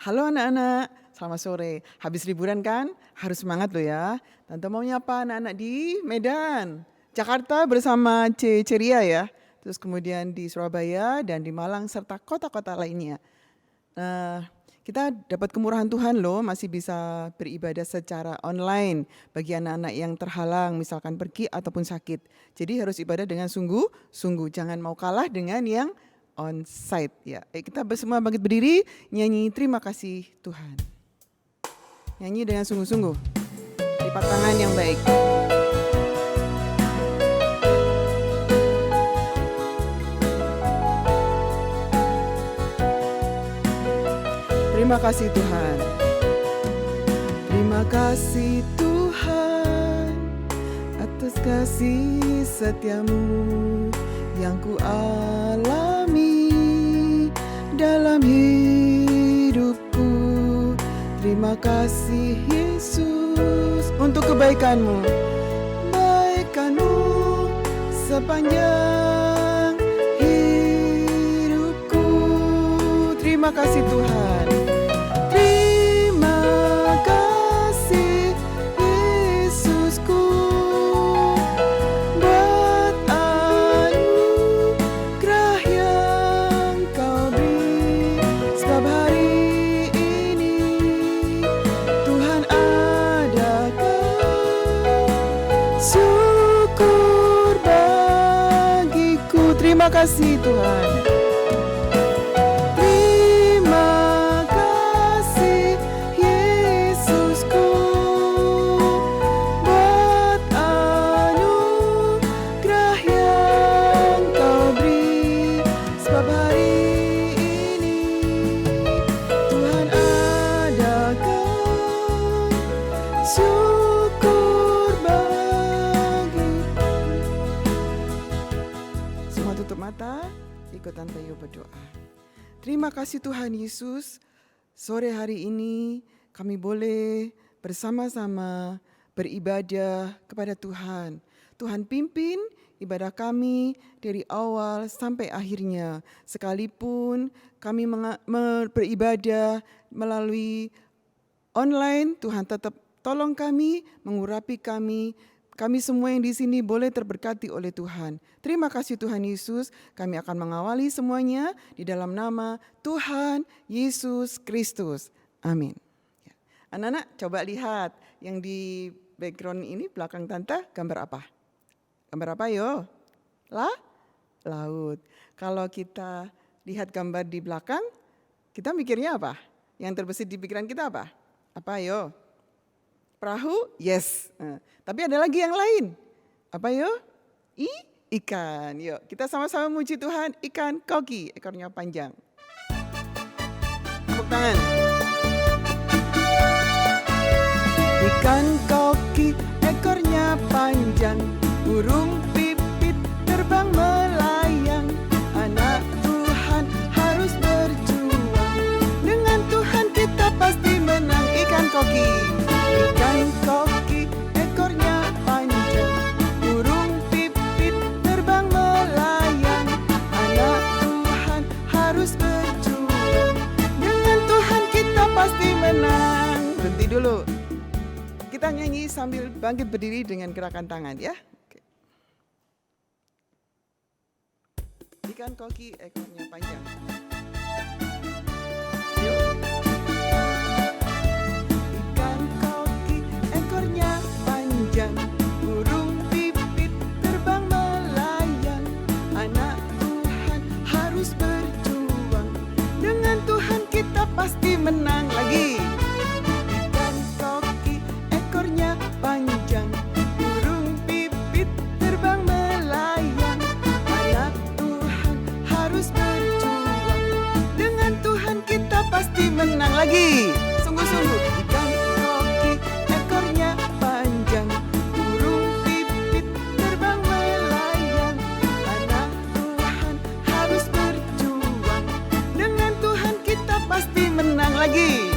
Halo anak-anak, selamat sore. Habis liburan kan? Harus semangat loh ya. Tante mau nyapa anak-anak di Medan, Jakarta bersama Ceria ya. Terus kemudian di Surabaya dan di Malang serta kota-kota lainnya. Nah, kita dapat kemurahan Tuhan loh, masih bisa beribadah secara online bagi anak-anak yang terhalang, misalkan pergi ataupun sakit. Jadi harus ibadah dengan sungguh-sungguh, jangan mau kalah dengan yang on-site ya. Kita semua bangkit berdiri, nyanyi terima kasih Tuhan. Nyanyi dengan sungguh-sungguh, lipat tangan yang baik. Terima kasih Tuhan. Terima kasih Tuhan atas kasih setiamu yang ku alami dalam hidupku. Terima kasih Yesus untuk kebaikanmu, sepanjang hidupku. Terima kasih Tuhan. Terima kasih Tuhan. Terima kasih Yesusku buat anugerah yang Kau beri. Sebab hari ini Tuhan adakan syukur bagiku. Semua tutup mata, ikut Tante Yu berdoa. Terima kasih Tuhan Yesus, sore hari ini kami boleh bersama-sama beribadah kepada Tuhan. Tuhan pimpin ibadah kami dari awal sampai akhirnya. Sekalipun kami beribadah melalui online, Tuhan tetap tolong kami, mengurapi kami. Kami semua yang di sini boleh terberkati oleh Tuhan. Terima kasih Tuhan Yesus, kami akan mengawali semuanya di dalam nama Tuhan Yesus Kristus. Amin. Anak-anak coba lihat yang di background ini belakang Tante gambar apa? Gambar apa yo? Laut. Kalau kita lihat gambar di belakang, kita mikirnya apa? Yang terbesit di pikiran kita apa? Apa yo? Perahu? Yes. Tapi ada lagi yang lain. Apa yo? Ikan. Yuk, kita sama-sama muji Tuhan. Ikan koki, ekornya panjang. Tepuk tangan. Ikan koki, ekornya panjang. Burung pipit terbang melayang. Anak Tuhan harus berjuang. Dengan Tuhan kita pasti menang. Ikan koki. Ikan koki, ekornya panjang, burung pipit terbang melayang. Anak Tuhan harus berjuang, dengan Tuhan kita pasti menang. Berhenti dulu, kita nyanyi sambil bangkit berdiri dengan gerakan tangan ya. Oke. Ikan koki, ekornya panjang. Yuk. Burung pipit terbang melayang. Anak Tuhan harus berjuang, dengan Tuhan kita pasti menang. Lagi. Ikan koki, ekornya panjang, burung pipit terbang melayang. Anak Tuhan harus berjuang, dengan Tuhan kita pasti menang. Lagi. Sungguh-sungguh. Ikan koki, ekornya panjang, burung pipit terbang melayang. Anak Tuhan harus berjuang, dengan Tuhan kita pasti menang. Lagi.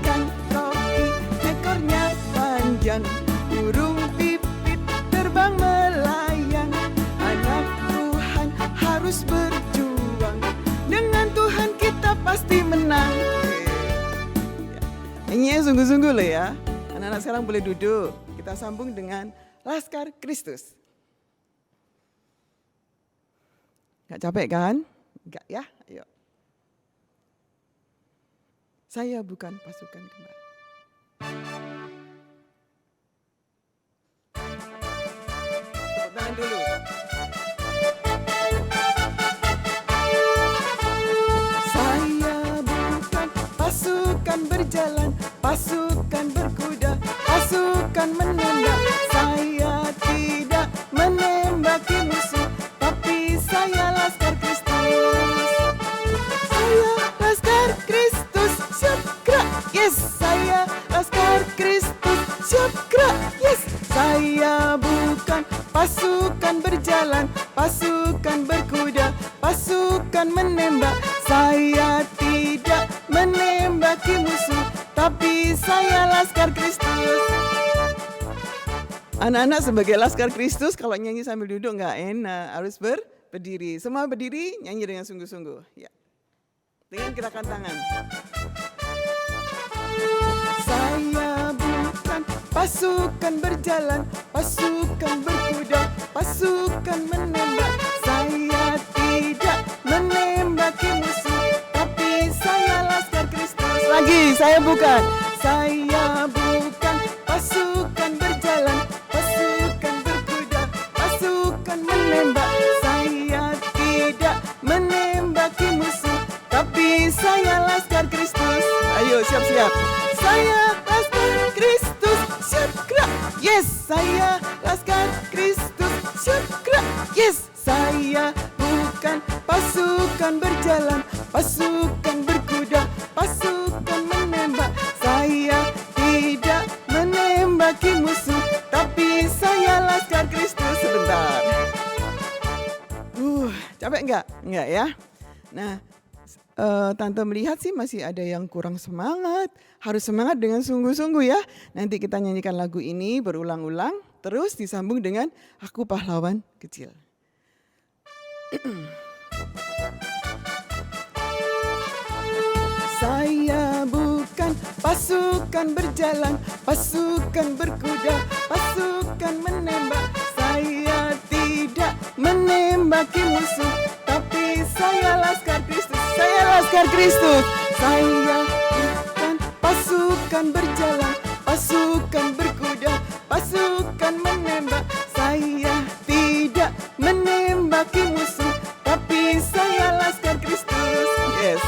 Ikan koki, ekornya panjang, burung pipit terbang melayang. Anak Tuhan harus berjuang, dengan Tuhan kita pasti menang. Nyanyinya sungguh-sungguh loh ya. Anak-anak sekarang boleh duduk. Kita sambung dengan Laskar Kristus. Gak capek kan? Enggak ya? Ayo. Saya bukan pasukan kembali. Tepuk tangan dulu. Saya bukan pasukan berjalan, pasukan berkuda, pasukan menembak. Saya tidak menembaki musuh, tapi saya Laskar Kristus. Saya Laskar Kristus, siap gerak, yes. Saya Laskar Kristus, siap gerak, yes. Saya bukan pasukan berjalan, pasukan berkuda, pasukan menembak. Saya tidak menembaki musuh, tapi saya Laskar Kristus. Anak-anak sebagai Laskar Kristus kalau nyanyi sambil duduk nggak enak, harus berdiri. Semua berdiri, nyanyi dengan sungguh-sungguh. Ya. Dengan gerakan tangan. Saya bukan pasukan berjalan, pasukan berkuda, pasukan menembak. Saya tidak menembaki musuh, tapi saya Laskar Kristus. Lagi, saya bukan pasukan berjalan, pasukan berkuda, pasukan menembak. Saya tidak menembaki musuh, tapi saya Laskar Kristus. Ayo siap-siap. Saya Laskar Kristus, siap gerak. Yes, saya Laskar Kristus, siap gerak. Yes, saya bukan pasukan berjalan, pasukan berkuda, pasukan menembak. Saya tidak menembaki musuh, tapi saya Laskar Kristus. Sebentar. Capek enggak? Enggak ya? Nah, Tante melihat sih masih ada yang kurang semangat. Harus semangat dengan sungguh-sungguh ya. Nanti kita nyanyikan lagu ini berulang-ulang. Terus disambung dengan Aku Pahlawan Kecil. Saya bukan pasukan berjalan, pasukan berkuda, pasukan menembak. Saya tidak menembaki musuh, tapi saya Laskar Kristus. Saya Laskar Kristus. Saya bukan pasukan berjalan, pasukan berkuda, pasukan menembak. Saya tidak menembaki musuh, tapi saya Laskar Kristus. Yes.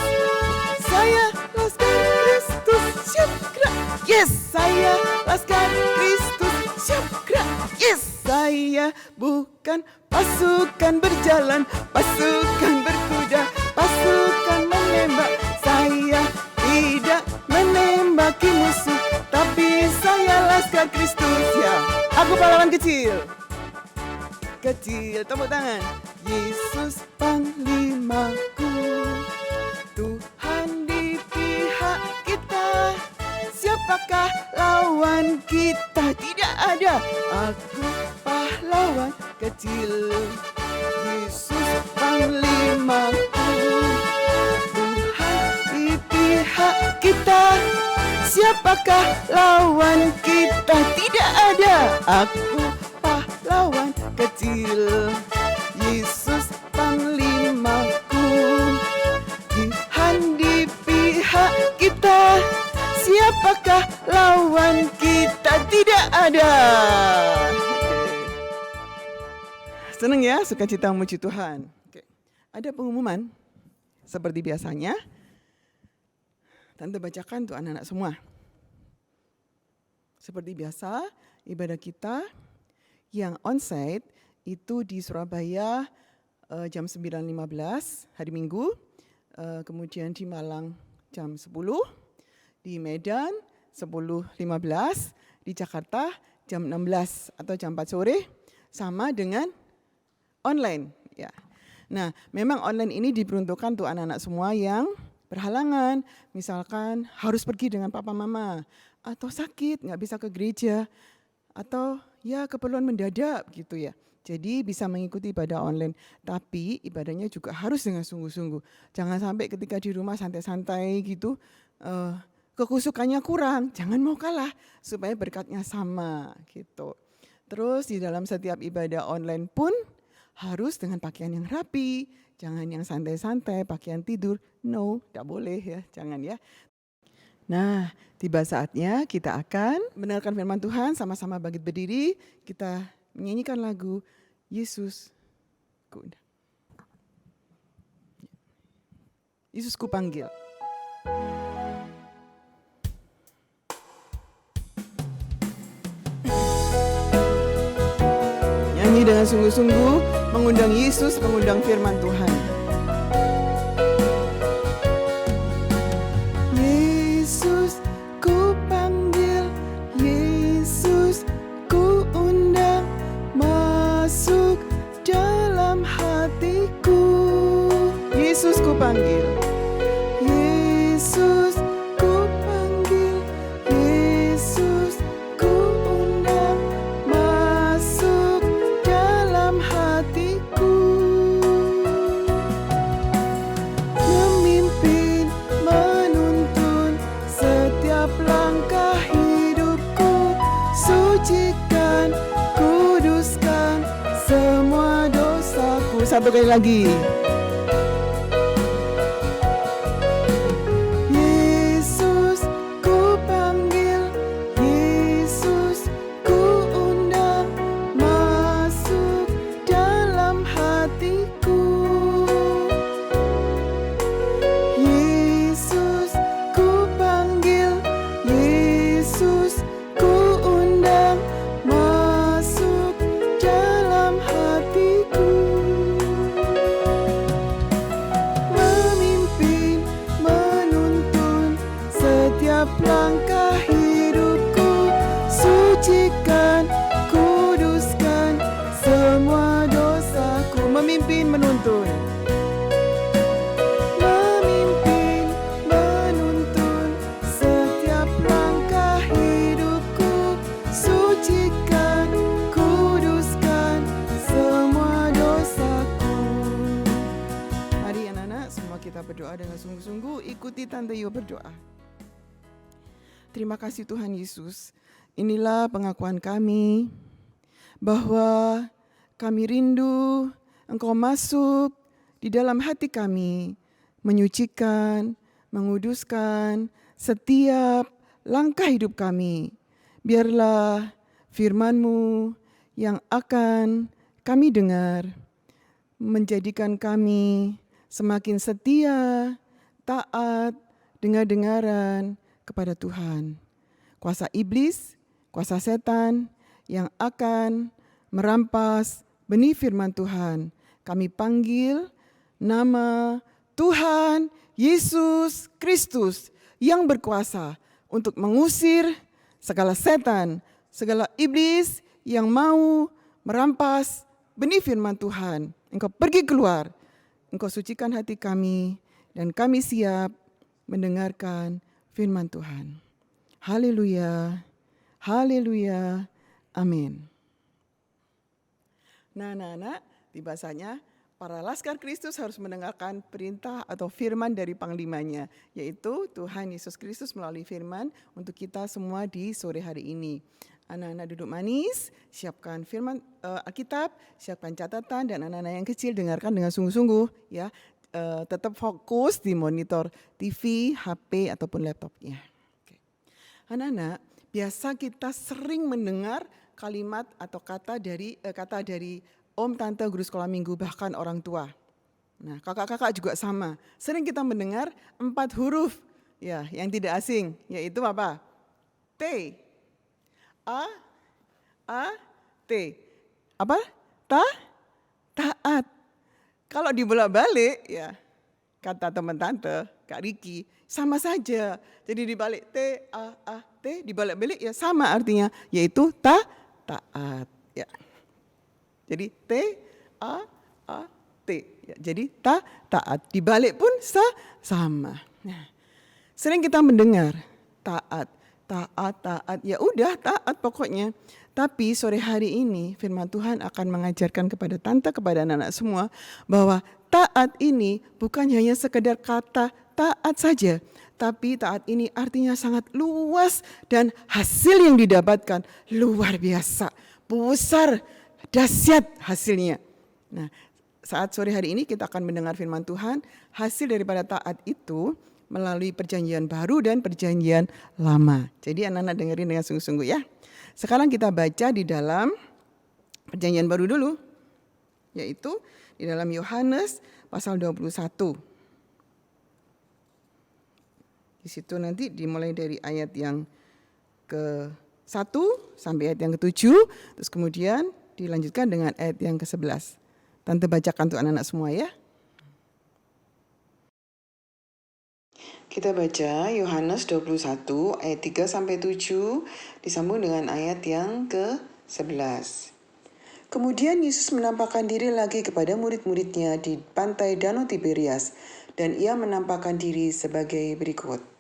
Saya Laskar Kristus, siap gerak. Yes, saya Laskar Kristus, siap gerak. Yes, saya bukan pasukan berjalan, pasukan berkuda, pasukan menembak. Saya tidak menembaki musuh, tapi saya Laskar Kristus. Ya, aku pahlawan kecil. Kecil, tepuk tangan. Yesus panglimaku, Tuhan di pihak kita. Siapakah lawan kita? Tidak ada. Aku pahlawan kecil. Yesus panglimaku, Tuhan di pihak kita. Siapakah lawan kita? Tidak ada. Aku pahlawan kecil. Yesus panglimaku, Tuhan di pihak kita. Siapakah lawan kita? Tidak ada. Senang ya, sukacita memuji Tuhan. Ada pengumuman seperti biasanya. Tante bacakan untuk anak-anak semua. Seperti biasa, ibadah kita yang onsite itu di Surabaya jam 9.15 hari Minggu, kemudian di Malang jam 10, di Medan 10.15, di Jakarta jam 16 atau jam 4 sore, sama dengan online. Ya. Nah, memang online ini diperuntukkan untuk anak-anak semua yang berhalangan, misalkan harus pergi dengan papa mama, atau sakit, nggak bisa ke gereja, atau ya keperluan mendadak gitu ya. Jadi bisa mengikuti ibadah online, tapi ibadahnya juga harus dengan sungguh-sungguh. Jangan sampai ketika di rumah santai-santai gitu, kekusukannya kurang, jangan mau kalah supaya berkatnya sama gitu. Terus di dalam setiap ibadah online pun harus dengan pakaian yang rapi, jangan yang santai-santai, pakaian tidur. No, tidak boleh ya, jangan ya. Nah, tiba saatnya kita akan mendengarkan firman Tuhan, sama-sama bangkit berdiri, kita menyanyikan lagu Yesus ku undang. Yesus ku panggil. Nyanyi dengan sungguh-sungguh, mengundang Yesus, mengundang firman Tuhan. Yesus ku panggil, Yesus ku undang, masuk dalam hatiku. Yesus ku panggil, Yesus ku panggil, Yesus ku undang, masuk dalam hatiku. Memimpin, menuntun setiap langkah hidupku, sucikan, kuduskan semua dosaku. Satu kali lagi. Langkah hidupku, sucikan, kuduskan semua dosaku. Memimpin, menuntun. Memimpin, menuntun setiap langkah hidupku, sucikan, kuduskan semua dosaku. Mari anak-anak, semua kita berdoa dengan sungguh-sungguh. Ikuti Tante Yo berdoa. Terima kasih Tuhan Yesus, inilah pengakuan kami bahwa kami rindu Engkau masuk di dalam hati kami, menyucikan, menguduskan setiap langkah hidup kami. Biarlah firman-Mu yang akan kami dengar menjadikan kami semakin setia, taat, dengar-dengaran kepada Tuhan. Kuasa iblis, kuasa setan yang akan merampas benih firman Tuhan, kami panggil nama Tuhan Yesus Kristus yang berkuasa untuk mengusir segala setan, segala iblis yang mau merampas benih firman Tuhan. Engkau pergi keluar, Engkau sucikan hati kami, dan kami siap mendengarkan firman Tuhan. Haleluya, haleluya, amin. Nah, anak-anak, tiba saatnya para laskar Kristus harus mendengarkan perintah atau firman dari panglimanya, yaitu Tuhan Yesus Kristus melalui firman untuk kita semua di sore hari ini. Anak-anak duduk manis, siapkan firman Alkitab, siapkan catatan, dan anak-anak yang kecil dengarkan dengan sungguh-sungguh ya. Tetap fokus di monitor TV, HP, ataupun laptopnya. Oke. Anak-anak, biasa kita sering mendengar kalimat atau kata dari om, tante, guru sekolah minggu, bahkan orang tua. Nah, kakak-kakak juga sama. Sering kita mendengar 4 huruf ya yang tidak asing, yaitu apa? T, A, T. Apa? Taat. Kalau dibolak-balik ya, kata teman tante, Kak Riki, sama saja. Jadi dibalik T, dibalik-balik ya sama artinya, yaitu taat. Ya. Jadi T, ya. Jadi taat. Dibalik pun sama. Nah, sering kita mendengar taat. Ya udah taat pokoknya. Tapi sore hari ini firman Tuhan akan mengajarkan kepada tante, kepada anak-anak semua bahwa taat ini bukan hanya sekedar kata taat saja, tetapi taat ini artinya sangat luas dan hasil yang didapatkan luar biasa, besar, dahsyat hasilnya. Nah, saat sore hari ini kita akan mendengar firman Tuhan, hasil daripada taat itu melalui perjanjian baru dan perjanjian lama. Jadi anak-anak dengerin dengan sungguh-sungguh ya. Sekarang kita baca di dalam perjanjian baru dulu, yaitu di dalam Yohanes pasal 21. Di situ nanti dimulai dari ayat yang ke-1 sampai ayat yang ke-7, terus kemudian dilanjutkan dengan ayat yang ke-11. Tante bacakan untuk anak-anak semua ya. Kita baca Yohanes 21 ayat 3 sampai 7 disambung dengan ayat yang ke-11. Kemudian Yesus menampakkan diri lagi kepada murid-muridnya di pantai Danau Tiberias, dan ia menampakkan diri sebagai berikut.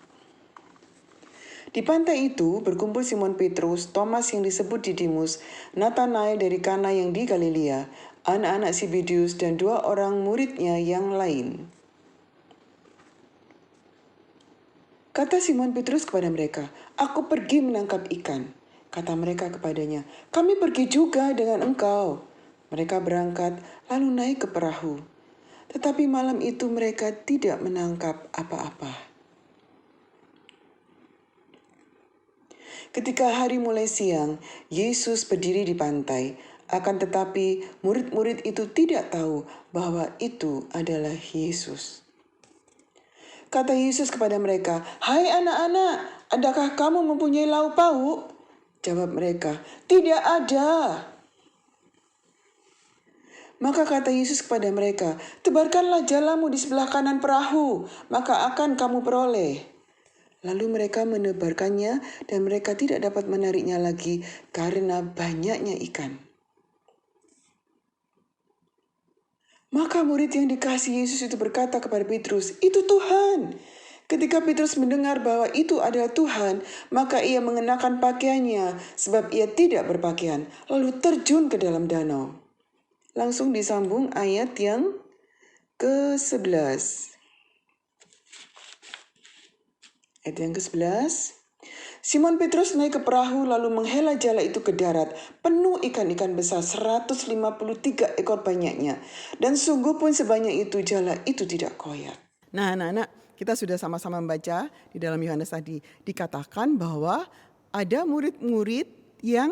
Di pantai itu berkumpul Simon Petrus, Thomas yang disebut Didimus, Nathanael dari Kana yang di Galilea, anak-anak Zebedeus, dan 2 orang muridnya yang lain. Kata Simon Petrus kepada mereka, "Aku pergi menangkap ikan." Kata mereka kepadanya, "Kami pergi juga dengan engkau." Mereka berangkat lalu naik ke perahu. Tetapi malam itu mereka tidak menangkap apa-apa. Ketika hari mulai siang, Yesus berdiri di pantai. Akan tetapi murid-murid itu tidak tahu bahwa itu adalah Yesus. Kata Yesus kepada mereka, "Hai anak-anak, adakah kamu mempunyai lauk pauk?" Jawab mereka, "Tidak ada." Maka kata Yesus kepada mereka, "Tebarkanlah jalamu di sebelah kanan perahu, maka akan kamu peroleh." Lalu mereka menebarkannya dan mereka tidak dapat menariknya lagi karena banyaknya ikan. Maka murid yang dikasihi Yesus itu berkata kepada Petrus, "Itu Tuhan." Ketika Petrus mendengar bahwa itu adalah Tuhan, maka ia mengenakan pakaiannya sebab ia tidak berpakaian, lalu terjun ke dalam danau. Langsung disambung ayat yang ke-11. Ayat yang ke-11. Simon Petrus naik ke perahu lalu menghela jala itu ke darat, penuh ikan-ikan besar 153 ekor banyaknya. Dan sungguh pun sebanyak itu jala itu tidak koyak. Nah anak-anak, kita sudah sama-sama membaca di dalam Yohanes tadi. Dikatakan bahwa ada murid-murid yang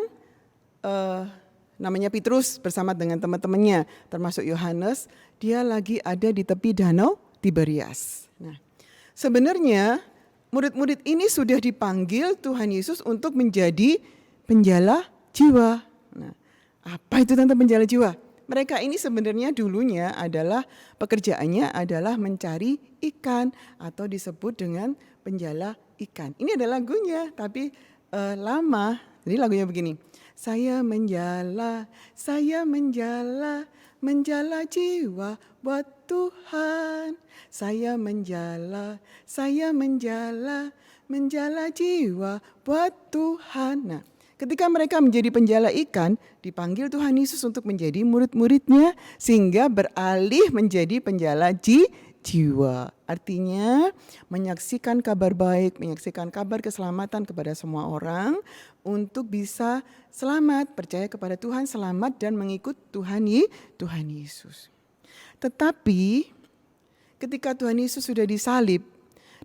namanya Petrus bersama dengan teman-temannya, termasuk Yohanes, dia lagi ada di tepi danau Tiberias. Nah, sebenarnya murid-murid ini sudah dipanggil Tuhan Yesus untuk menjadi penjala jiwa. Nah, apa itu tentang penjala jiwa? Mereka ini sebenarnya dulunya adalah pekerjaannya adalah mencari ikan atau disebut dengan penjala ikan. Ini ada lagunya tapi lama. Jadi lagunya begini. Saya menjala jiwa buat Tuhan. Saya menjala jiwa buat Tuhan. Nah, ketika mereka menjadi penjala ikan, dipanggil Tuhan Yesus untuk menjadi murid-muridnya sehingga beralih menjadi penjala jiwa. Artinya menyaksikan kabar baik, menyaksikan kabar keselamatan kepada semua orang untuk bisa selamat, percaya kepada Tuhan, selamat dan mengikut Tuhan Yesus. Tetapi ketika Tuhan Yesus sudah disalib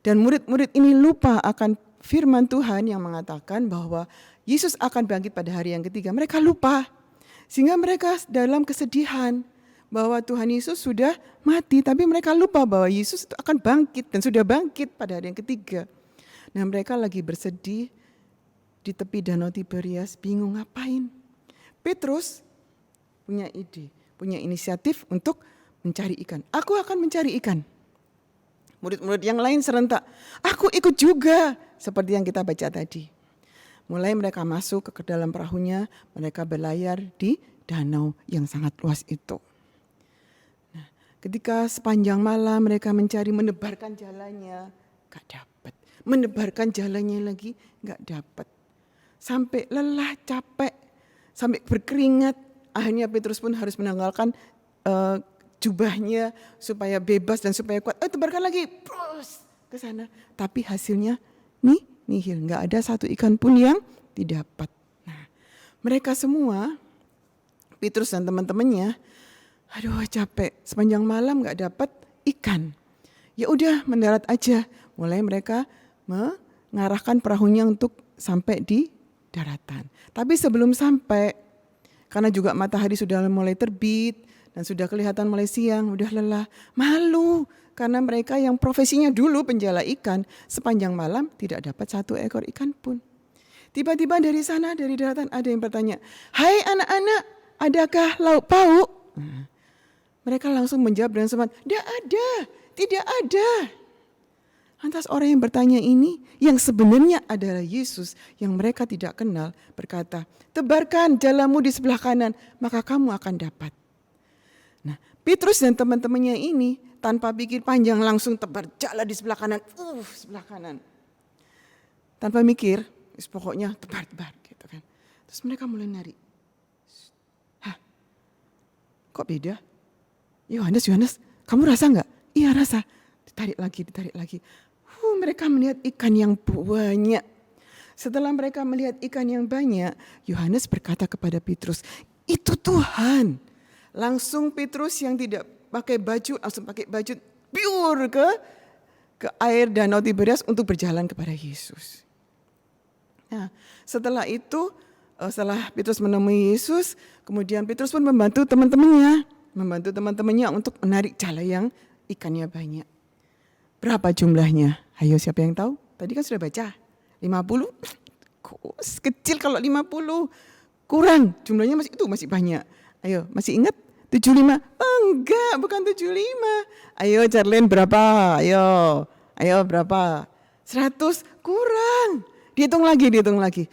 dan murid-murid ini lupa akan firman Tuhan yang mengatakan bahwa Yesus akan bangkit pada hari yang ketiga, mereka lupa. Sehingga mereka dalam kesedihan bahwa Tuhan Yesus sudah mati, tapi mereka lupa bahwa Yesus itu akan bangkit dan sudah bangkit pada hari yang ketiga. Nah, mereka lagi bersedih di tepi danau Tiberias, bingung ngapain. Petrus punya ide, punya inisiatif untuk mencari ikan. Aku akan mencari ikan. Murid-murid yang lain serentak, aku ikut juga, seperti yang kita baca tadi. Mulai mereka masuk ke dalam perahunya, mereka berlayar di danau yang sangat luas itu. Nah, ketika sepanjang malam mereka mencari, menebarkan jalannya, gak dapat. Menebarkan jalannya lagi, gak dapat. Sampai lelah, capek, sampai berkeringat. Akhirnya Petrus pun harus menanggalkan jubahnya supaya bebas dan supaya kuat. Tebarkan lagi, terus ke sana, tapi hasilnya nihil, nggak ada satu ikan pun yang didapat. Nah, mereka semua, Petrus dan teman-temannya, aduh capek, sepanjang malam nggak dapat ikan. Ya udah mendarat aja. Mulai mereka mengarahkan perahunya untuk sampai di daratan. Tapi sebelum sampai, karena juga matahari sudah mulai terbit dan sudah kelihatan mulai siang, udah lelah, malu karena mereka yang profesinya dulu penjala ikan, sepanjang malam tidak dapat satu ekor ikan pun. Tiba-tiba dari sana, dari daratan ada yang bertanya, "Hai anak-anak, adakah lauk pauk?" Mereka langsung menjawab dengan semangat, tidak ada. Lantas orang yang bertanya ini, yang sebenarnya adalah Yesus yang mereka tidak kenal, berkata, "Tebarkan jalamu di sebelah kanan, maka kamu akan dapat." Nah, Petrus dan teman-temannya ini tanpa pikir panjang langsung tebar jala di sebelah kanan, sebelah kanan. Tanpa mikir, pokoknya tebar gitu kan. Terus mereka mulai narik. Hah, kok beda? Yohanes, kamu rasa enggak? Iya rasa. Ditarik lagi. Mereka melihat ikan yang banyak. Setelah mereka melihat ikan yang banyak, Yohanes berkata kepada Petrus, "Itu Tuhan." Langsung Petrus yang tidak pakai baju, langsung pakai baju pure ke air Danau Tiberias untuk berjalan kepada Yesus. Nah, setelah itu, setelah Petrus menemui Yesus, kemudian Petrus pun membantu teman-temannya untuk menarik jala yang ikannya banyak. Berapa jumlahnya? Ayo siapa yang tahu? Tadi kan sudah baca. 50? Kecil kalau 50. Kurang, jumlahnya masih banyak. Ayo, masih ingat? 75? Enggak, bukan 75. Ayo Charlene berapa? Ayo berapa? 100? Kurang. Dihitung lagi.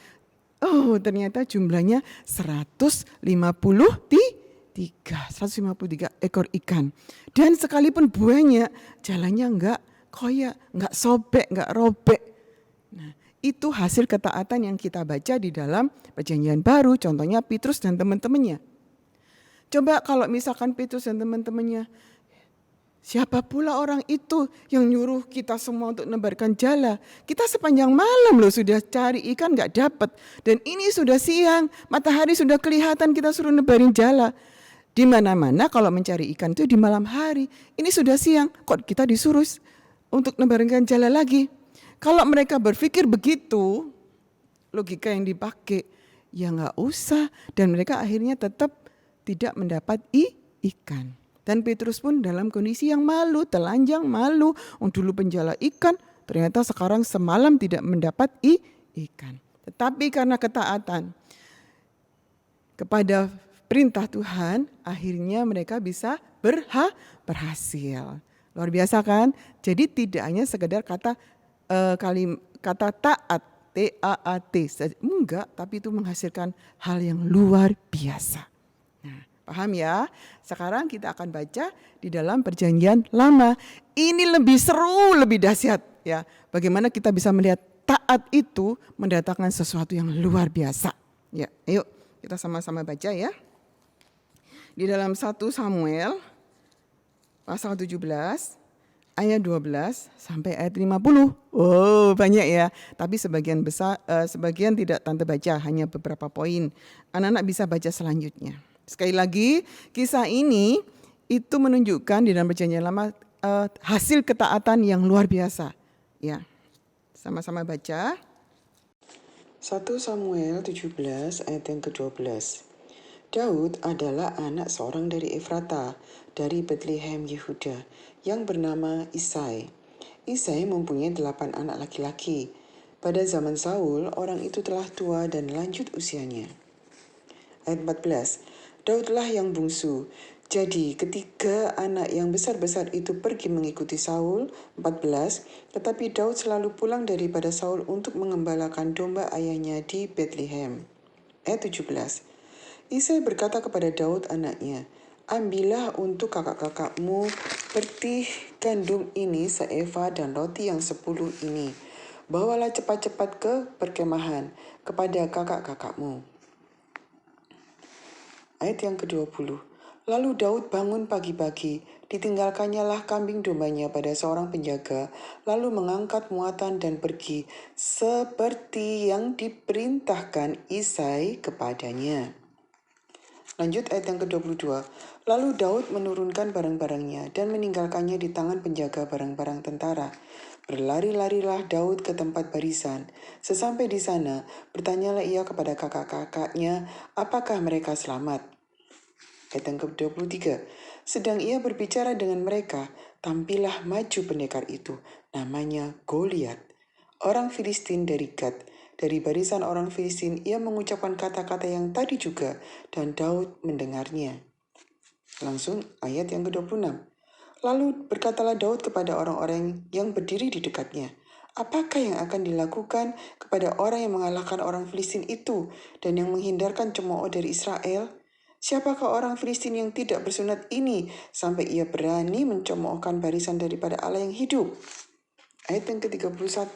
Oh, ternyata jumlahnya 153 ekor ikan. Dan sekalipun banyak, jalannya enggak koyak, enggak sobek, enggak robek. Nah, itu hasil ketaatan yang kita baca di dalam Perjanjian Baru, contohnya Petrus dan teman-temannya. Coba kalau misalkan Petrus dan teman-temannya, siapa pula orang itu yang nyuruh kita semua untuk nebarkan jala? Kita sepanjang malam loh sudah cari ikan enggak dapat. Dan ini sudah siang, matahari sudah kelihatan, kita suruh nebarin jala. Di mana-mana kalau mencari ikan itu di malam hari. Ini sudah siang, kok kita disuruh untuk nebarkan jala lagi? Kalau mereka berpikir begitu, logika yang dipakai, ya nggak usah. Dan mereka akhirnya tetap tidak mendapat ikan. Dan Petrus pun dalam kondisi yang malu, telanjang malu. Dulu penjala ikan, ternyata sekarang semalam tidak mendapat ikan. Tetapi karena ketaatan kepada perintah Tuhan, akhirnya mereka bisa berhasil. Luar biasa kan? Jadi tidak hanya sekedar kata taat, T-A-A-T, enggak, tapi itu menghasilkan hal yang luar biasa. Nah, paham ya? Sekarang kita akan baca di dalam Perjanjian Lama. Ini lebih seru, lebih dahsyat ya. Bagaimana kita bisa melihat taat itu mendatangkan sesuatu yang luar biasa. Ya, ayo kita sama-sama baca ya. Di dalam 1 Samuel pasal 17 ayat 12 sampai ayat 50. Oh, banyak ya. Tapi sebagian tidak Tante baca, hanya beberapa poin. Anak-anak bisa baca selanjutnya. Sekali lagi, kisah ini itu menunjukkan di dalam Perjanjian Lama hasil ketaatan yang luar biasa. Ya. Sama-sama baca. 1 Samuel 17 ayat yang ke-12. Daud adalah anak seorang dari Efrata, dari Bethlehem Yehuda, yang bernama Isai. Isai mempunyai 8 anak laki-laki. Pada zaman Saul, orang itu telah tua dan lanjut usianya. Ayat 14. Daudlah yang bungsu. Jadi ketiga anak yang besar-besar itu pergi mengikuti Saul. 14. Tetapi Daud selalu pulang daripada Saul untuk mengembalakan domba ayahnya di Bethlehem. Ayat 17. Isai berkata kepada Daud anaknya, "Ambillah untuk kakak-kakakmu pertih gandum ini seeva dan roti yang 10 ini. Bawalah cepat-cepat ke perkemahan kepada kakak-kakakmu." Ayat yang ke-20. Lalu Daud bangun pagi-pagi Ditinggalkannya lah kambing dombanya pada seorang penjaga, lalu mengangkat muatan dan pergi seperti yang diperintahkan Isai kepadanya. Lanjut ayat yang ke-22. Lalu Daud menurunkan barang-barangnya dan meninggalkannya di tangan penjaga barang-barang tentara. Berlari-larilah Daud ke tempat barisan. Sesampai di sana, bertanyalah ia kepada kakak-kakaknya, apakah mereka selamat? Ayat yang ke-23. Sedang ia berbicara dengan mereka, tampillah maju pendekar itu, namanya Goliat, orang Filistin dari Gad. Dari barisan orang Filistin, ia mengucapkan kata-kata yang tadi juga, dan Daud mendengarnya. Langsung ayat yang ke-26. Lalu berkatalah Daud kepada orang-orang yang berdiri di dekatnya, apakah yang akan dilakukan kepada orang yang mengalahkan orang Filistin itu dan yang menghindarkan cemooh dari Israel? Siapakah orang Filistin yang tidak bersunat ini sampai ia berani mencemoohkan barisan daripada Allah yang hidup? Ayat yang ke-31.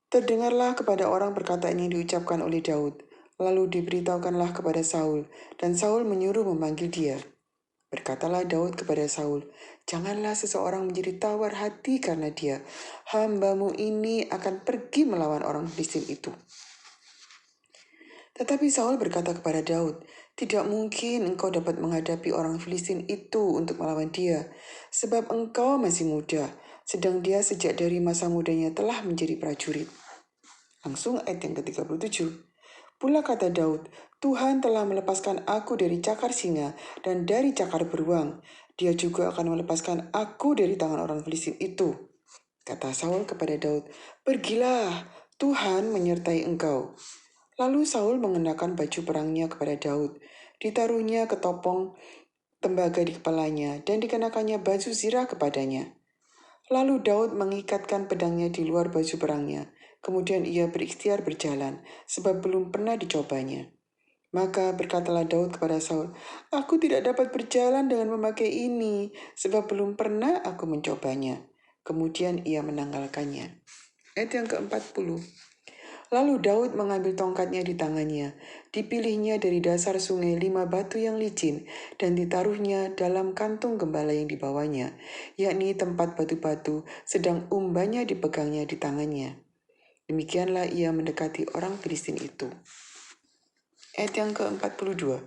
Terdengarlah kepada orang perkataan yang diucapkan oleh Daud. Lalu diberitahukanlah kepada Saul, dan Saul menyuruh memanggil dia. Berkatalah Daud kepada Saul, janganlah seseorang menjadi tawar hati karena dia. Hambamu ini akan pergi melawan orang Filistin itu. Tetapi Saul berkata kepada Daud, tidak mungkin engkau dapat menghadapi orang Filistin itu untuk melawan dia, sebab engkau masih muda, sedang dia sejak dari masa mudanya telah menjadi prajurit. Langsung ayat yang ke-37. Pula kata Daud, Tuhan telah melepaskan aku dari cakar singa dan dari cakar beruang. Dia juga akan melepaskan aku dari tangan orang Filistin itu. Kata Saul kepada Daud, pergilah, Tuhan menyertai engkau. Lalu Saul mengenakan baju perangnya kepada Daud. Ditaruhnya ketopong tembaga di kepalanya dan dikenakannya baju zirah kepadanya. Lalu Daud mengikatkan pedangnya di luar baju perangnya. Kemudian ia berikhtiar berjalan, sebab belum pernah dicobanya. Maka berkatalah Daud kepada Saul, aku tidak dapat berjalan dengan memakai ini, sebab belum pernah aku mencobanya. Kemudian ia menanggalkannya. Ayat yang ke-40. Lalu Daud mengambil tongkatnya di tangannya, dipilihnya dari dasar sungai 5 batu yang licin, dan ditaruhnya dalam kantung gembala yang dibawanya, yakni tempat batu-batu, sedang umbannya dipegangnya di tangannya. Demikianlah ia mendekati orang Filistin itu. Ayat yang ke-42.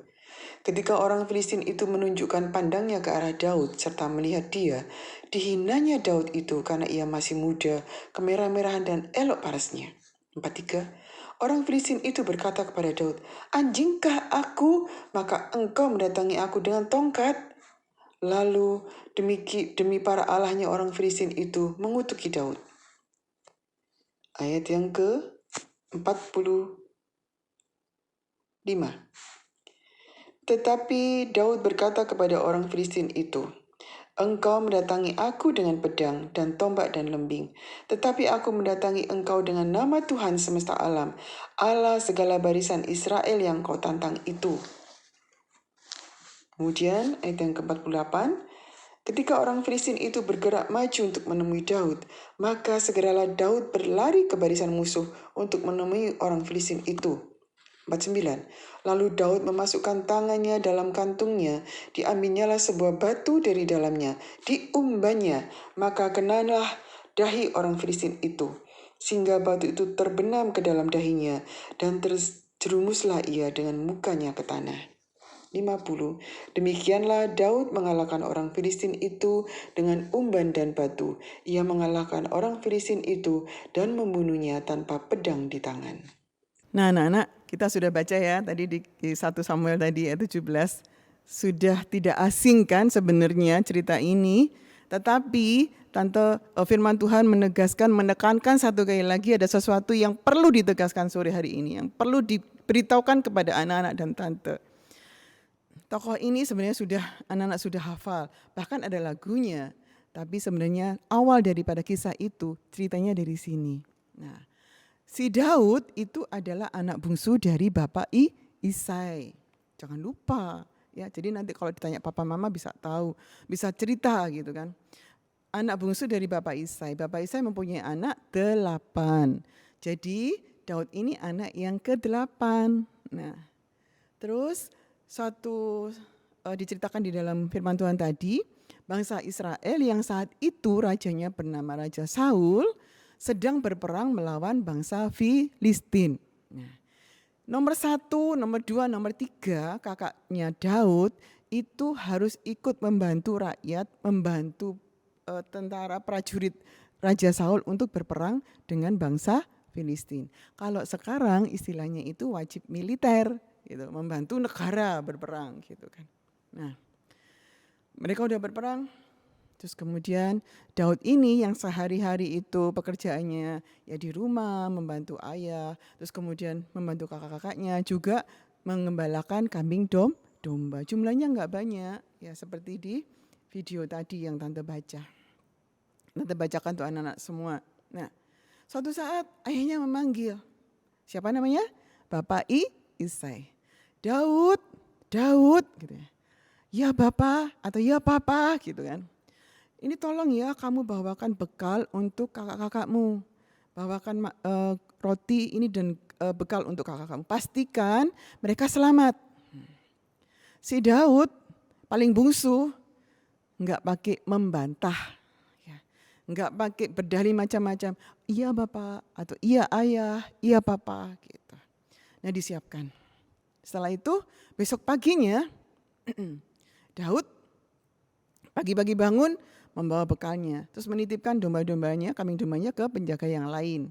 Ketika orang Filistin itu menunjukkan pandangnya ke arah Daud serta melihat dia, dihinanya Daud itu karena ia masih muda, kemerah-merahan dan elok parasnya. 43. Orang Filistin itu berkata kepada Daud, anjingkah aku, maka engkau mendatangi aku dengan tongkat? Lalu demi para allahnya orang Filistin itu mengutuki Daud. Ayat yang ke-45. Tetapi Daud berkata kepada orang Filistin itu, engkau mendatangi aku dengan pedang dan tombak dan lembing, tetapi aku mendatangi engkau dengan nama Tuhan semesta alam, Allah segala barisan Israel yang kau tantang itu. Kemudian ayat yang ke-48, ketika orang Filistin itu bergerak maju untuk menemui Daud, maka segeralah Daud berlari ke barisan musuh untuk menemui orang Filistin itu. 49. Lalu Daud memasukkan tangannya dalam kantungnya, diambilnyalah sebuah batu dari dalamnya, diumbannya, maka kenalah dahi orang Filistin itu, sehingga batu itu terbenam ke dalam dahinya, dan terjerumuslah ia dengan mukanya ke tanah. 50. Demikianlah Daud mengalahkan orang Filistin itu dengan umban dan batu. Ia mengalahkan orang Filistin itu dan membunuhnya tanpa pedang di tangan. Nah anak-anak, kita sudah baca ya tadi di 1 Samuel tadi ayat 17. Sudah tidak asing kan sebenarnya cerita ini. Tetapi firman Tuhan menekankan satu kali lagi ada sesuatu yang perlu ditegaskan sore hari ini. Yang perlu diberitahukan kepada anak-anak dan tante. Tokoh ini sebenarnya anak-anak sudah hafal. Bahkan ada lagunya. Tapi sebenarnya awal daripada kisah itu ceritanya dari sini. Nah, si Daud itu adalah anak bungsu dari Bapak Isai. Jangan lupa ya. Jadi nanti kalau ditanya papa mama bisa tahu, bisa cerita gitu kan. Anak bungsu dari Bapak Isai. Bapak Isai mempunyai anak 8. Jadi Daud ini anak yang ke-8. Nah, terus suatu diceritakan di dalam firman Tuhan tadi, bangsa Israel yang saat itu rajanya bernama Raja Saul sedang berperang melawan bangsa Filistin. Nah, nomor 1, nomor 2, nomor 3 kakaknya Daud itu harus ikut membantu rakyat, membantu tentara prajurit Raja Saul untuk berperang dengan bangsa Filistin. Kalau sekarang istilahnya itu wajib militer, gitu, membantu negara berperang, gitu kan. Nah, mereka udah berperang, terus kemudian Daud ini yang sehari-hari itu pekerjaannya ya di rumah, membantu ayah, terus kemudian membantu kakak-kakaknya juga mengembalakan kambing domba. Jumlahnya nggak banyak, ya seperti di video tadi yang Tante baca. Tante bacakan tuh anak-anak semua. Nah, suatu saat ayahnya memanggil, siapa namanya? Bapak Isai. Daud, gitu ya. Ya Bapak atau ya Papa gitu kan. Ini tolong ya kamu bawakan bekal untuk kakak-kakakmu. Bawakan roti ini dan bekal untuk kakak-kakakmu. Pastikan mereka selamat. Si Daud paling bungsu enggak pakai membantah. Enggak pakai berdalih macam-macam. Iya Bapak atau iya Ayah, iya Papa gitu. Nah disiapkan. Setelah itu besok paginya Daud pagi-pagi bangun membawa bekalnya. Terus menitipkan domba-dombanya, kambing dombanya ke penjaga yang lain.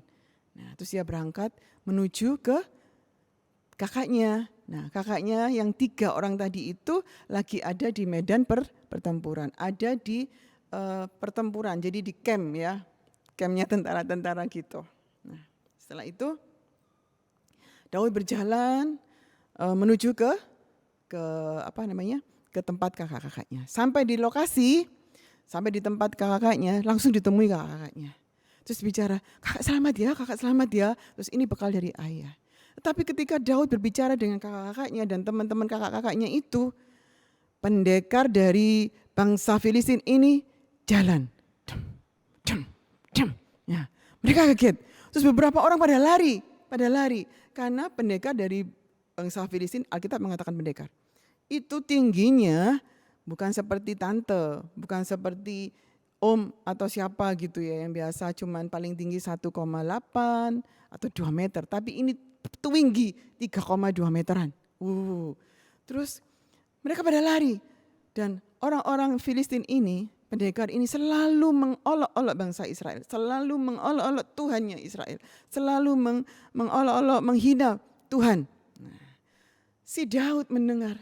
Nah terus dia berangkat menuju ke kakaknya. Nah kakaknya yang 3 orang tadi itu lagi ada di medan pertempuran. Ada di pertempuran, jadi di camp ya, campnya tentara-tentara gitu. Nah, setelah itu Daud berjalan menuju ke tempat kakak-kakaknya. Sampai di lokasi, sampai di tempat kakak-kakaknya, langsung ditemui kakak-kakaknya. Terus bicara, kakak selamat ya. Terus ini bekal dari ayah. Tetapi ketika Daud berbicara dengan kakak-kakaknya dan teman-teman kakak-kakaknya itu, pendekar dari bangsa Filistin ini jalan. Ya, mereka kaget. Terus beberapa orang pada lari. Karena pendekar dari bangsa Filistin, Alkitab mengatakan pendekar. Itu tingginya bukan seperti tante, bukan seperti om atau siapa gitu ya, yang biasa cuman paling tinggi 1,8 atau 2 meter. Tapi ini tinggi 3,2 meteran. Terus mereka pada lari. Dan orang-orang Filistin ini, pendekar ini selalu mengolok-olok bangsa Israel, selalu mengolok-olok Tuhannya Israel, selalu mengolok-olok, menghina Tuhan. Nah, si Daud mendengar,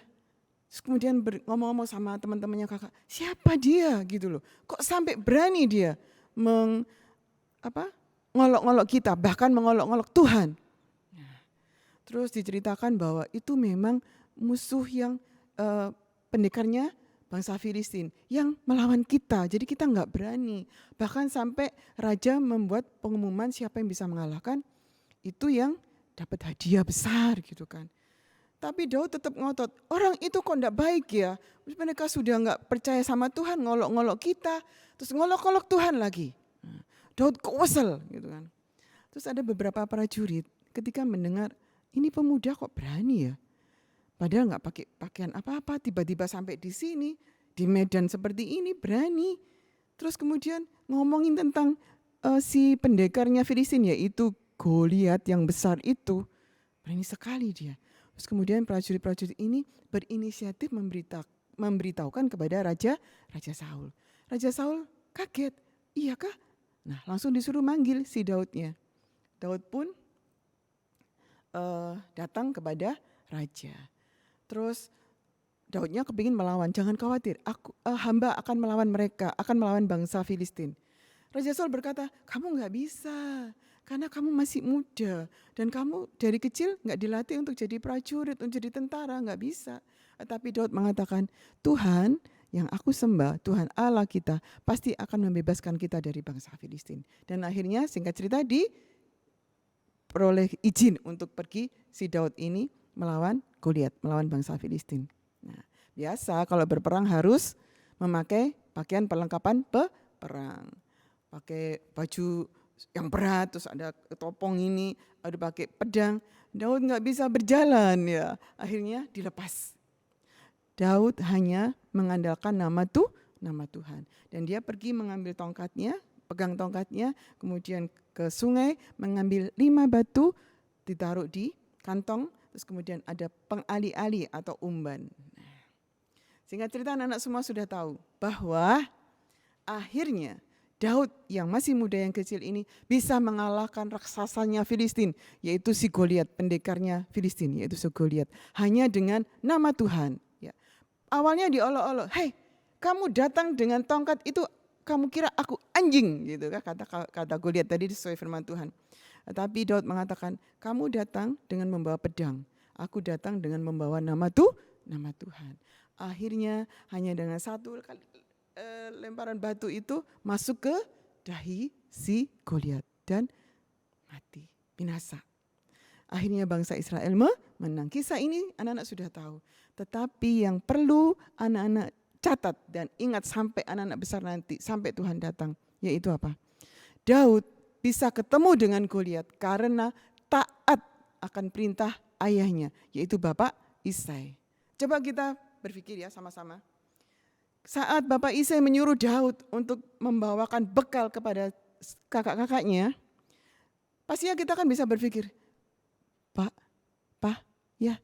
terus kemudian ngomong-ngomong sama teman-temannya kakak, siapa dia gitu loh, kok sampai berani dia ngolok-ngolok kita, bahkan mengolok-ngolok Tuhan. Nah, terus diceritakan bahwa itu memang musuh yang pendekarnya bangsa Filistin yang melawan kita, jadi kita nggak berani. Bahkan sampai raja membuat pengumuman siapa yang bisa mengalahkan, itu yang dapat hadiah besar gitu kan. Tapi Daud tetap ngotot, orang itu kok nggak baik ya, mereka sudah nggak percaya sama Tuhan, ngolok-ngolok kita, terus ngolok-ngolok Tuhan lagi. Daud kesel gitu kan. Terus ada beberapa prajurit ketika mendengar, ini pemuda kok berani ya, padahal nggak pakai pakaian apa-apa, tiba-tiba sampai di sini, di medan seperti ini berani. Terus kemudian ngomongin tentang si pendekarnya Filistin, yaitu Goliat yang besar itu. Berani sekali dia. Terus kemudian prajurit-prajurit ini berinisiatif memberitahukan kepada Raja Saul. Raja Saul kaget, iya kah? Nah langsung disuruh manggil si Daudnya. Daud pun datang kepada raja. Terus Daudnya kepingin melawan, jangan khawatir, hamba akan melawan mereka, akan melawan bangsa Filistin. Raja Saul berkata, kamu gak bisa, karena kamu masih muda, dan kamu dari kecil gak dilatih untuk jadi prajurit, untuk jadi tentara, gak bisa. Tapi Daud mengatakan, Tuhan yang aku sembah, Tuhan Allah kita, pasti akan membebaskan kita dari bangsa Filistin. Dan akhirnya singkat cerita diperoleh izin untuk pergi si Daud ini melawan Goliat, melawan bangsa Filistin. Nah, biasa kalau berperang harus memakai pakaian perlengkapan perang. Pakai baju yang berat, terus ada topong ini, ada pakai pedang. Daud nggak bisa berjalan ya, akhirnya dilepas. Daud hanya mengandalkan nama Tuhan. Dan dia pergi mengambil tongkatnya, pegang tongkatnya, kemudian ke sungai, mengambil 5 batu, ditaruh di kantong, terus kemudian ada pengali-ali atau umban. Singkat cerita anak-anak semua sudah tahu bahwa akhirnya Daud yang masih muda yang kecil ini bisa mengalahkan raksasanya Filistin, yaitu si Goliat, pendekarnya Filistin, yaitu si Goliat, hanya dengan nama Tuhan. Ya. Awalnya diolok-olok, hei kamu datang dengan tongkat itu, kamu kira aku anjing, gitu kan kata Goliat tadi sesuai firman Tuhan. Tapi Daud mengatakan, kamu datang dengan membawa pedang, aku datang dengan membawa nama Tuhan. Akhirnya hanya dengan satu kali lemparan batu itu masuk ke dahi si Goliat dan mati, binasa. Akhirnya bangsa Israel menang. Kisah ini anak-anak sudah tahu. Tetapi yang perlu anak-anak catat dan ingat sampai anak-anak besar nanti, sampai Tuhan datang, yaitu apa? Daud bisa ketemu dengan Goliat karena taat akan perintah ayahnya, yaitu Bapak Isai. Coba kita berpikir ya sama-sama. Saat Bapak Isai menyuruh Daud untuk membawakan bekal kepada kakak-kakaknya, pastinya kita kan bisa berpikir, Pak, ya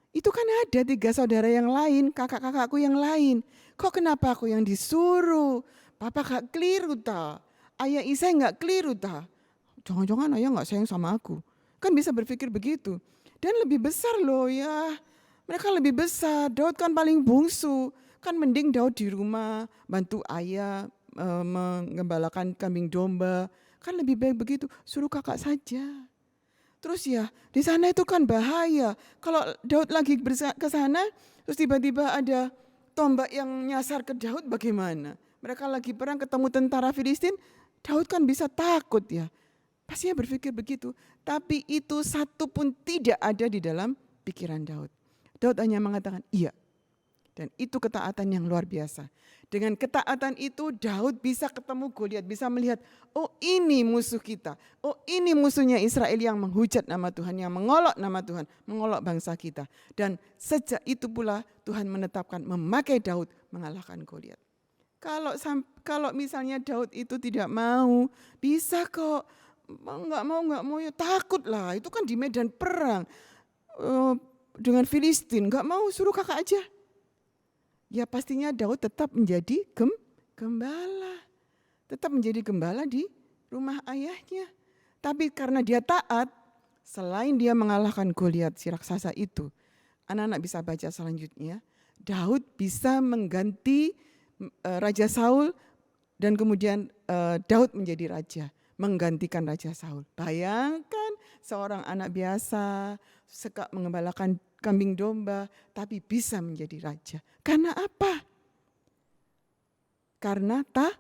itu kan ada 3 saudara yang lain, kakak-kakakku yang lain. Kok kenapa aku yang disuruh? Papa gak keliru ta? Ayah Isai gak keliru ta? Jangan-jangan ayah gak sayang sama aku. Kan bisa berpikir begitu. Dan lebih besar loh ya. Mereka lebih besar, Daud kan paling bungsu. Kan mending Daud di rumah bantu ayah mengembalakan kambing domba. Kan lebih baik begitu, suruh kakak saja. Terus ya di sana itu kan bahaya. Kalau Daud lagi ke sana terus tiba-tiba ada tombak yang nyasar ke Daud bagaimana? Mereka lagi perang ketemu tentara Filistin, Daud kan bisa takut ya. Pastinya berpikir begitu. Tapi itu satu pun tidak ada di dalam pikiran Daud. Daud hanya mengatakan iya. Dan itu ketaatan yang luar biasa. Dengan ketaatan itu Daud bisa ketemu Goliat, bisa melihat, oh ini musuh kita. Oh ini musuhnya Israel yang menghujat nama Tuhan, yang mengolok nama Tuhan, mengolok bangsa kita. Dan sejak itu pula Tuhan menetapkan memakai Daud mengalahkan Goliat. Kalau misalnya Daud itu tidak mau, bisa kok. Enggak mau ya takut lah. Itu kan di medan perang dengan Filistin, enggak mau, suruh kakak aja. Ya pastinya Daud tetap menjadi gembala. Tetap menjadi gembala di rumah ayahnya. Tapi karena dia taat, selain dia mengalahkan Goliat si raksasa itu, anak-anak bisa baca selanjutnya, Daud bisa mengganti Raja Saul dan kemudian Daud menjadi raja, menggantikan Raja Saul. Bayangkan seorang anak biasa, suka mengembalakan kambing domba, tapi bisa menjadi raja. Karena apa? Karena taat.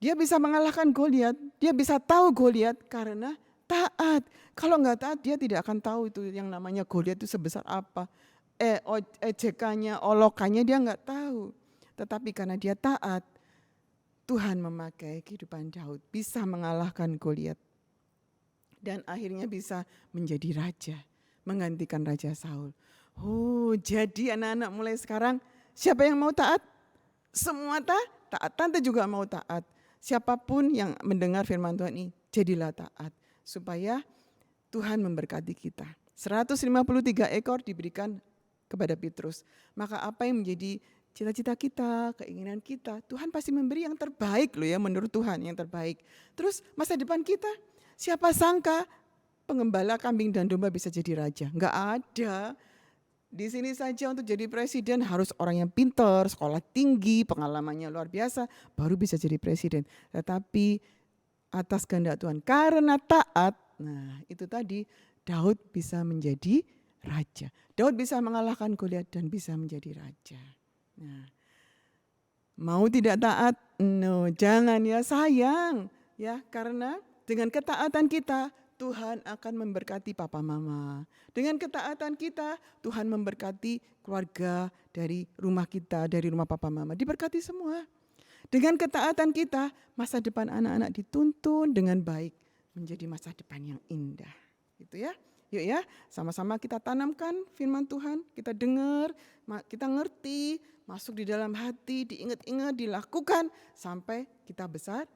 Dia bisa mengalahkan Goliat, dia bisa tahu Goliat karena taat. Kalau enggak taat, dia tidak akan tahu itu yang namanya Goliat itu sebesar apa. Ejekannya, olokannya dia enggak tahu. Tetapi karena dia taat, Tuhan memakai kehidupan Daud, bisa mengalahkan Goliat. Dan akhirnya bisa menjadi raja, menggantikan Raja Saul. Jadi anak-anak mulai sekarang siapa yang mau taat? Semua taat. Tante juga mau taat. Siapapun yang mendengar firman Tuhan ini, jadilah taat. Supaya Tuhan memberkati kita. 153 ekor diberikan kepada Petrus. Maka apa yang menjadi cita-cita kita, keinginan kita, Tuhan pasti memberi yang terbaik loh ya, menurut Tuhan yang terbaik. Terus masa depan kita, siapa sangka pengembala kambing dan domba bisa jadi raja? Enggak ada. Di sini saja untuk jadi presiden harus orang yang pintar, sekolah tinggi, pengalamannya luar biasa, baru bisa jadi presiden. Tetapi atas kehendak Tuhan, karena taat, nah itu tadi Daud bisa menjadi raja. Daud bisa mengalahkan Goliat dan bisa menjadi raja. Nah, mau tidak taat? No, jangan ya, sayang. Ya, karena dengan ketaatan kita, Tuhan akan memberkati papa mama. Dengan ketaatan kita, Tuhan memberkati keluarga dari rumah kita, dari rumah papa mama. Diberkati semua. Dengan ketaatan kita, masa depan anak-anak dituntun dengan baik menjadi masa depan yang indah. Gitu ya. Yuk ya, sama-sama kita tanamkan firman Tuhan, kita dengar, kita ngerti, masuk di dalam hati, diingat-ingat, dilakukan sampai kita besar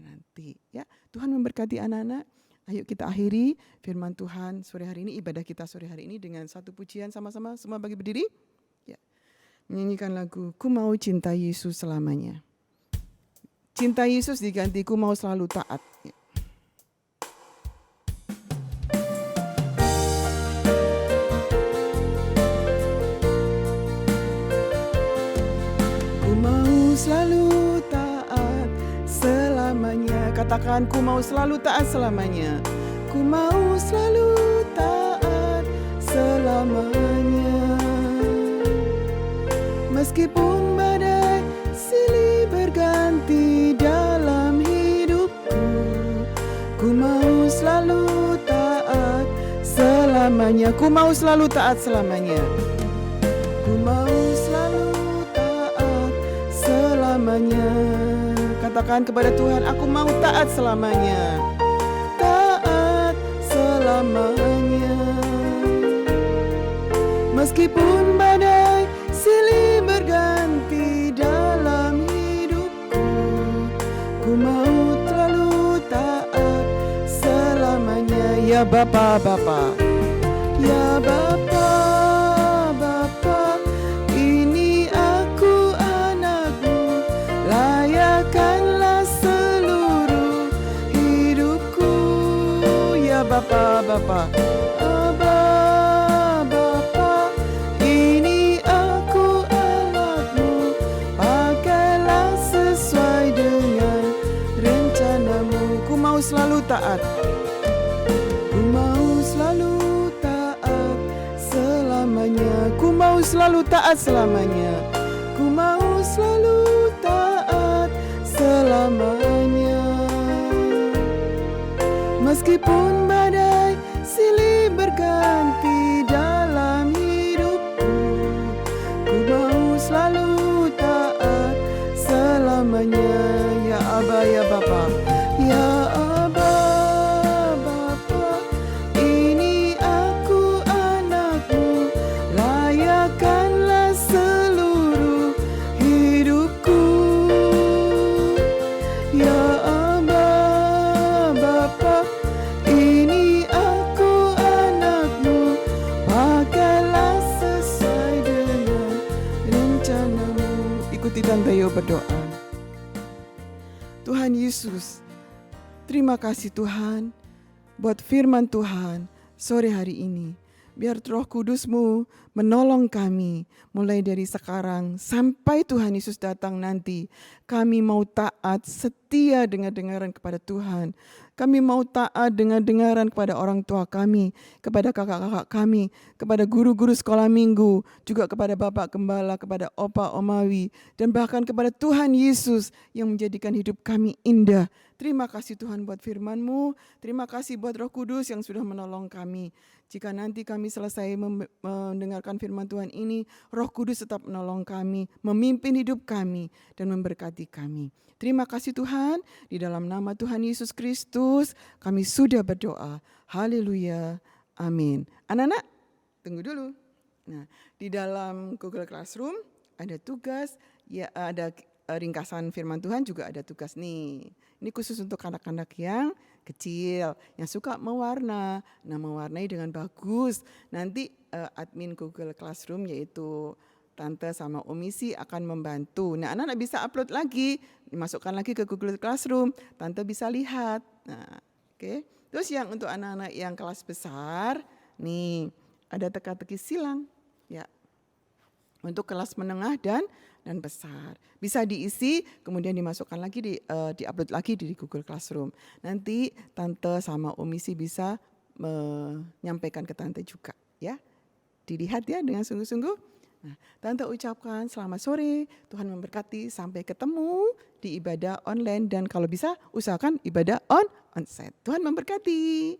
nanti. Ya, Tuhan memberkati anak-anak. Ayo kita akhiri firman Tuhan sore hari ini, ibadah kita sore hari ini dengan satu pujian sama-sama, semua bagi berdiri. Ya, menyanyikan lagu Ku Mau Cinta Yesus Selamanya. Cinta Yesus diganti ku mau selalu taat. Ya. Ku mau selalu taat selamanya. Katakan ku mau selalu taat selamanya. Ku mau selalu taat selamanya. Meskipun badai silih berganti dalam hidupku, ku mau selalu taat selamanya. Ku mau selalu taat selamanya. Ku mau selalu taat selamanya. Katakan kepada Tuhan, aku mau taat selamanya. Taat selamanya. Meskipun badai silih berganti dalam hidupku, ku mau selalu taat selamanya. Ya Bapa, Bapa, ya Bapa, Bapa, ini aku anakmu, layakkanlah seluruh hidupku. Ya Bapa, Bapa, selalu taat. Ku mau selalu taat selamanya. Ku mau selalu taat selamanya. Ku mau selalu taat selamanya. Meskipun badai silih berganti dalam hidupku, ku mau selalu taat selamanya. Ya Aba, ya Bapa, ya Aba, Bapa, ini aku anakmu, layakkanlah seluruh hidupku. Ya Aba, Bapa, ini aku anakmu, pakailah sesuai dengan rencanamu. Ikuti Tante Yo berdoa. Tuhan Yesus, terima kasih Tuhan buat firman Tuhan sore hari ini. Biar Roh Kudus-Mu menolong kami mulai dari sekarang sampai Tuhan Yesus datang nanti. Kami mau taat, setia dengar-dengaran kepada Tuhan. Kami mau taat dengar-dengaran kepada orang tua kami, kepada kakak-kakak kami, kepada guru-guru sekolah minggu, juga kepada Bapak Gembala, kepada Opa Omawi, dan bahkan kepada Tuhan Yesus yang menjadikan hidup kami indah. Terima kasih Tuhan buat firman-Mu, terima kasih buat Roh Kudus yang sudah menolong kami. Jika nanti kami selesai mendengarkan firman Tuhan ini, Roh Kudus tetap menolong kami, memimpin hidup kami, dan memberkati kami. Terima kasih Tuhan, di dalam nama Tuhan Yesus Kristus kami sudah berdoa. Haleluya, amin. Anak-anak, tunggu dulu. Nah, di dalam Google Classroom ada tugas, ya ada ringkasan firman Tuhan, juga ada tugas nih. Ini khusus untuk anak-anak yang kecil, yang suka mewarna. Nah, mewarnai dengan bagus. Nanti admin Google Classroom yaitu Tante sama Omisi akan membantu. Nah, anak-anak bisa upload lagi, dimasukkan lagi ke Google Classroom. Tante bisa lihat. Nah, oke. Terus yang untuk anak-anak yang kelas besar, nih ada teka-teki silang, ya. Untuk kelas menengah dan besar. Bisa diisi, kemudian dimasukkan lagi, di-upload lagi di Google Classroom. Nanti Tante sama Omisi bisa menyampaikan ke Tante juga, ya. Dilihat ya dengan sungguh-sungguh. Nah, Tante ucapkan selamat sore, Tuhan memberkati, sampai ketemu di ibadah online dan kalau bisa usahakan ibadah onsite. Tuhan memberkati.